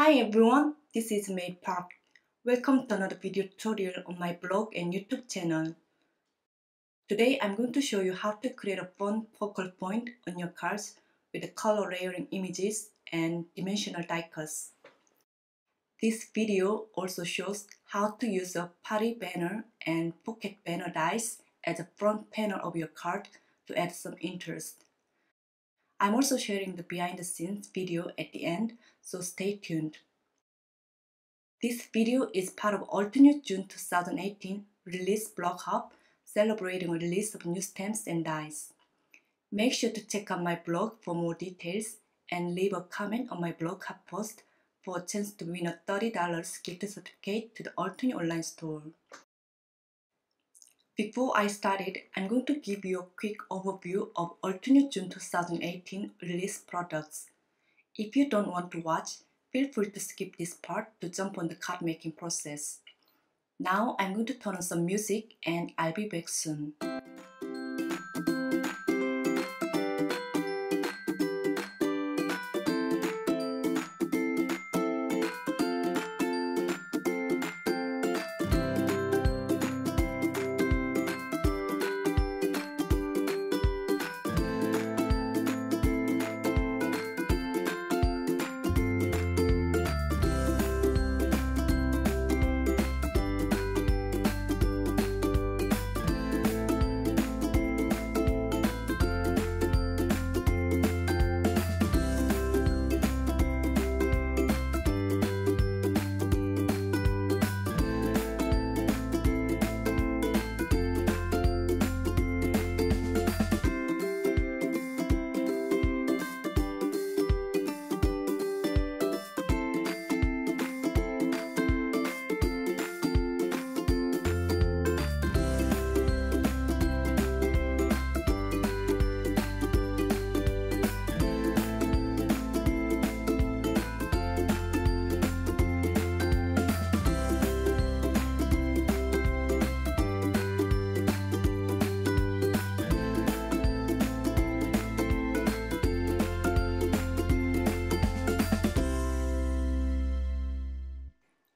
Hi everyone, this is May Park. Welcome to another video tutorial on my blog and YouTube channel. Today I'm going to show you how to create a fun focal point on your cards with the color layering images and dimensional die cuts. This video also shows how to use a party banner and pocket banner dies as a front panel of your card to add some interest. I'm also sharing the behind the scenes video at the end, so stay tuned. This video is part of Altenew June 2018 release blog hub celebrating a release of new stamps and dies. Make sure to check out my blog for more details and leave a comment on my blog hub post for a chance to win a $30 gift certificate to the Altenew online store. Before I start it, I'm going to give you a quick overview of Altenew June 2018 release products. If you don't want to watch, feel free to skip this part to jump on the card making process. Now I'm going to turn on some music and I'll be back soon.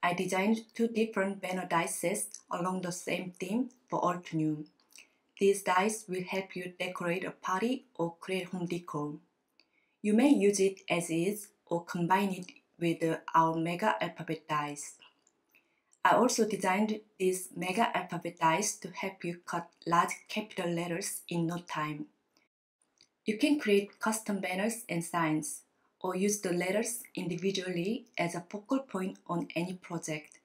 I designed two different banner die sets along the same theme for Altenew. These dies will help you decorate a party or create home decor. You may use it as is or combine it with our mega alphabet dies. I also designed these mega alphabet dies to help you cut large capital letters in no time. You can create custom banners and signs, or use the letters individually as a focal point on any project.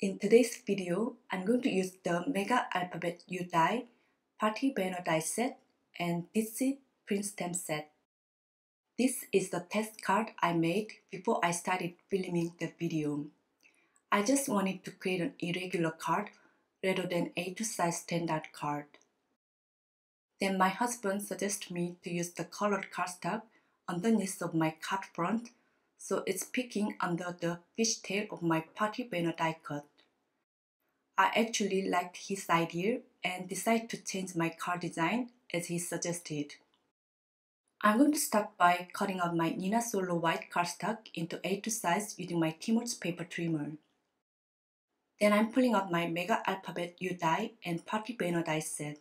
In today's video, I'm going to use the Mega Alphabet U die, Party Banner die set, and Ditsy print stamp set. This is the test card I made before I started filming the video. I just wanted to create an irregular card rather than A2 size standard card. Then my husband suggested me to use the colored cardstock underneath of my card front, so it's peeking under the fishtail of my party banner die cut. I actually liked his idea and decided to change my card design as he suggested. I'm going to start by cutting out my Nina Solo white cardstock into A2 size using my Timo's paper trimmer. Then I'm pulling out my Mega Alphabet U die and Party Banner die set.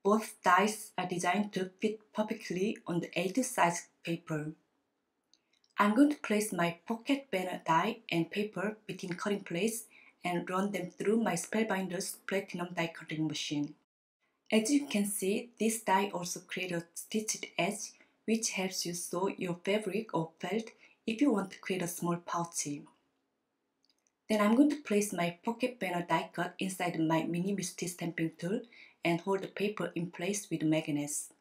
Both dies are designed to fit perfectly on the A2 size paper. I'm going to place my pocket banner die and paper between cutting plates and run them through my Spellbinder's platinum die cutting machine. As you can see, this die also creates a stitched edge which helps you sew your fabric or felt if you want to create a small pouchy. Then I'm going to place my pocket banner die cut inside my mini Misty stamping tool and hold the paper in place with magnets.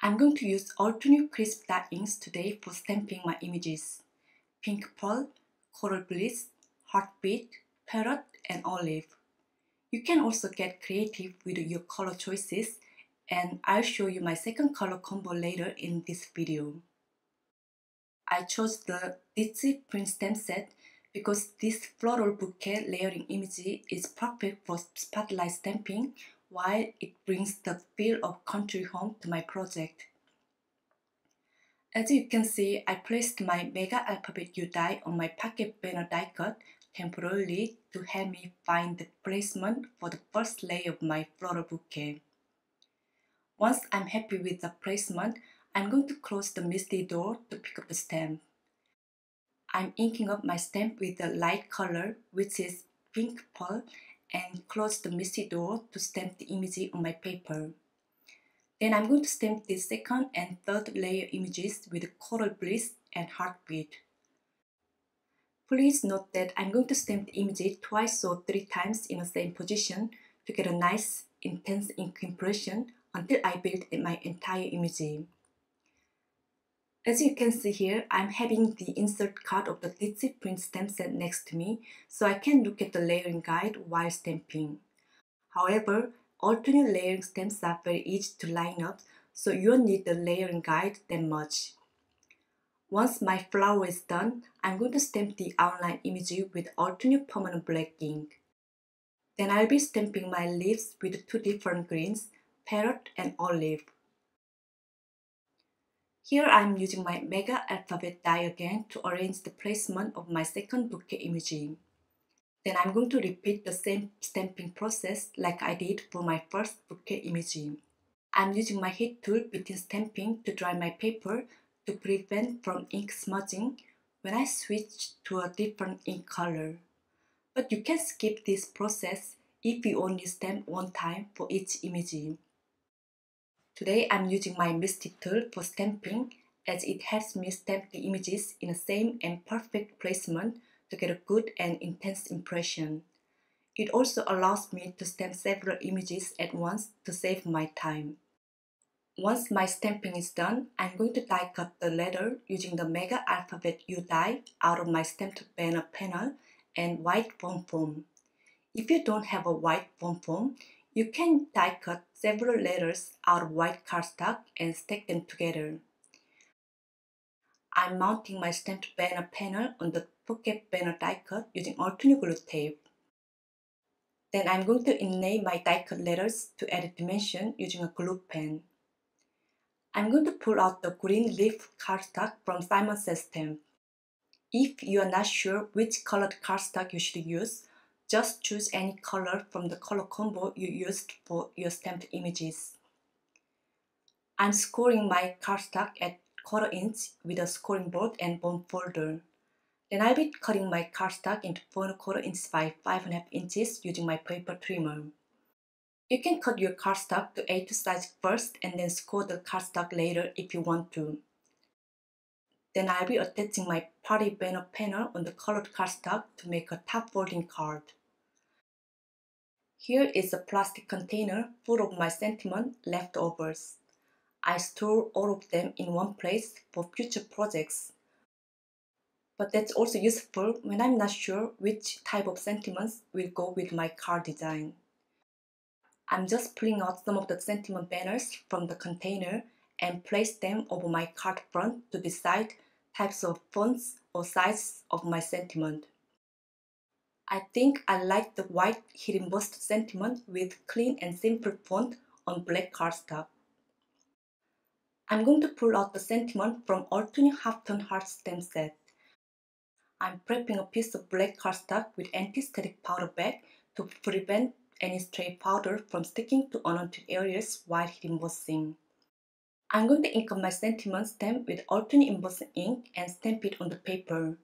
I'm going to use Altenew crisp dye inks today for stamping my images: Pink Pearl, Coral Bliss, Heartbeat, Parrot, and Olive. You can also get creative with your color choices, and I'll show you my second color combo later in this video. I chose the Ditsy print stamp set because this floral bouquet layering image is perfect for spotlight stamping while it brings the feel of country home to my project. As you can see, I placed my mega alphabet U die on my pocket banner die cut temporarily to help me find the placement for the first layer of my floral bouquet. Once I'm happy with the placement, I'm going to close the misty door to pick up the stamp. I'm inking up my stamp with a light color, which is pink pearl, and close the misty door to stamp the image on my paper. Then I'm going to stamp the second and third layer images with coral bliss and heartbeat. Please note that I'm going to stamp the image twice or 3 times in the same position to get a nice intense ink impression until I build my entire image. As you can see here, I'm having the insert card of the Ditsy print stamp set next to me, so I can look at the layering guide while stamping. However, alternate layering stamps are very easy to line up, so you don't need the layering guide that much. Once my flower is done, I'm going to stamp the outline image with alternate permanent black ink. Then I'll be stamping my leaves with 2 different greens, parrot and olive. Here I'm using my mega alphabet die again to arrange the placement of my second bouquet image. Then I'm going to repeat the same stamping process like I did for my first bouquet image. I'm using my heat tool between stamping to dry my paper to prevent from ink smudging when I switch to a different ink color. But you can skip this process if you only stamp one time for each image. Today I'm using my Mystic tool for stamping as it helps me stamp the images in the same and perfect placement to get a good and intense impression. It also allows me to stamp several images at once to save my time. Once my stamping is done, I'm going to die cut the letter using the Mega Alphabet U die out of my stamped banner panel and white foam foam. If you don't have a white foam foam, you can die cut several letters out of white cardstock and stack them together. I'm mounting my stamped banner panel on the pocket banner die cut using Altenew glue tape. Then I'm going to inlay my die cut letters to add dimension using a glue pen. I'm going to pull out the green leaf cardstock from Simon Says stamp. If you are not sure which colored cardstock you should use, just choose any color from the color combo you used for your stamped images. I'm scoring my cardstock at 1/4 inch with a scoring board and bone folder. Then I'll be cutting my cardstock into 4¼ inch by 5½ inches using my paper trimmer. You can cut your cardstock to A2 size first and then score the cardstock later if you want to. Then I'll be attaching my party banner panel on the colored cardstock to make a top folding card. Here is a plastic container full of my sentiment leftovers. I store all of them in one place for future projects. But that's also useful when I'm not sure which type of sentiments will go with my card design. I'm just pulling out some of the sentiment banners from the container and place them over my card front to decide types of fonts or size of my sentiment. I think I like the white hit embossed sentiment with clean and simple font on black cardstock. I'm going to pull out the sentiment from Altenew Half-Tone Heart stamp set. I'm prepping a piece of black cardstock with anti-static powder bag to prevent any stray powder from sticking to unwanted areas while hit embossing. I'm going to ink up my sentiment stamp with Altenew embossing ink and stamp it on the paper.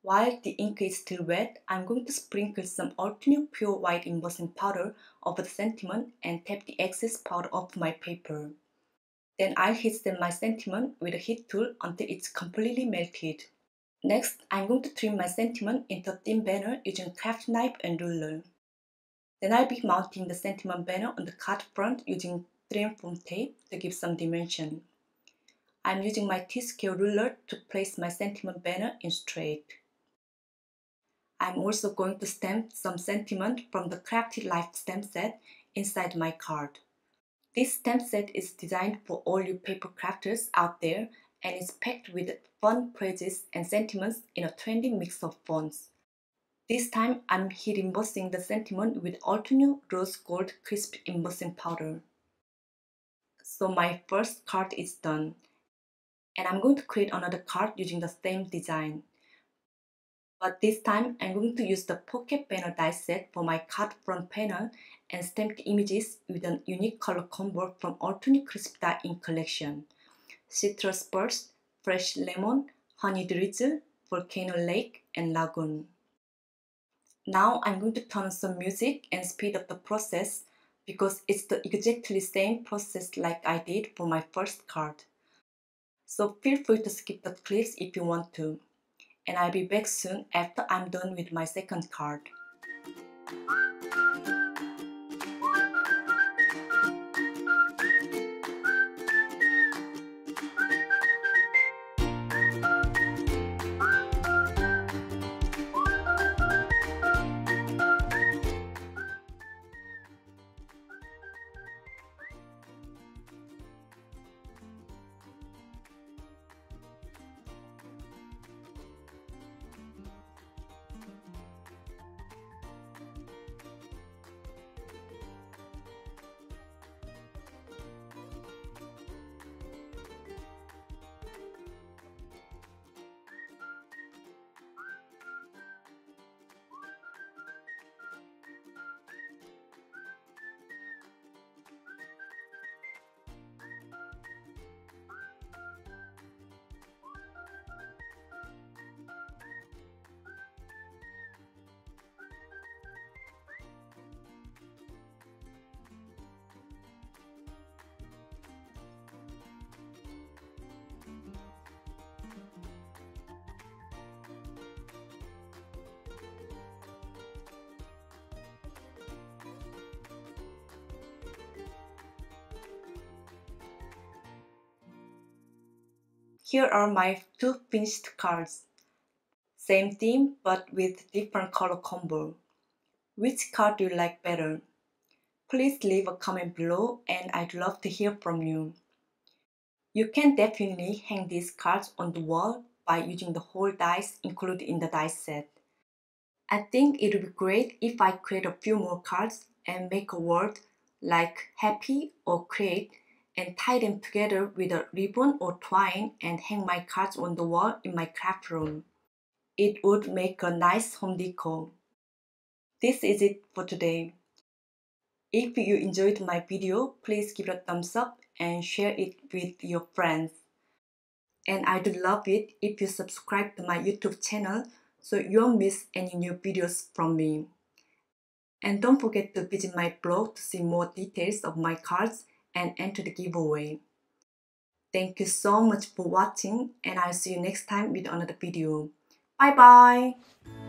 While the ink is still wet, I'm going to sprinkle some Altenew pure white embossing powder over the sentiment and tap the excess powder off my paper. Then I'll heat stamp my sentiment with a heat tool until it's completely melted. Next, I'm going to trim my sentiment into a thin banner using a craft knife and ruler. Then I'll be mounting the sentiment banner on the card front using trim foam tape to give some dimension. I'm using my T-scale ruler to place my sentiment banner in straight. I'm also going to stamp some sentiment from the Crafted Life stamp set inside my card. This stamp set is designed for all you paper crafters out there and is packed with fun phrases and sentiments in a trendy mix of fonts. This time I'm heat embossing the sentiment with Altenew Rose Gold Crisp Embossing Powder. So my first card is done. And I'm going to create another card using the same design. But this time, I'm going to use the pocket banner die set for my card front panel and stamp the images with a unique color combo from Altenew Crisp Die Ink collection. Citrus Burst, Fresh Lemon, Honey Drizzle, Volcano Lake, and Lagoon. Now I'm going to turn on some music and speed up the process because it's the exactly same process like I did for my first card. So feel free to skip the clips if you want to. And I'll be back soon after I'm done with my second card. Here are my two finished cards. Same theme but with different color combo. Which card do you like better? Please leave a comment below and I'd love to hear from you. You can definitely hang these cards on the wall by using the whole dice included in the dice set. I think it would be great if I create a few more cards and make a word like happy or create and tie them together with a ribbon or twine and hang my cards on the wall in my craft room. It would make a nice home decor. This is it for today. If you enjoyed my video, please give it a thumbs up and share it with your friends. And I'd love it if you subscribe to my YouTube channel so you won't miss any new videos from me. And don't forget to visit my blog to see more details of my cards and enter the giveaway. Thank you so much for watching and I'll see you next time with another video. Bye bye!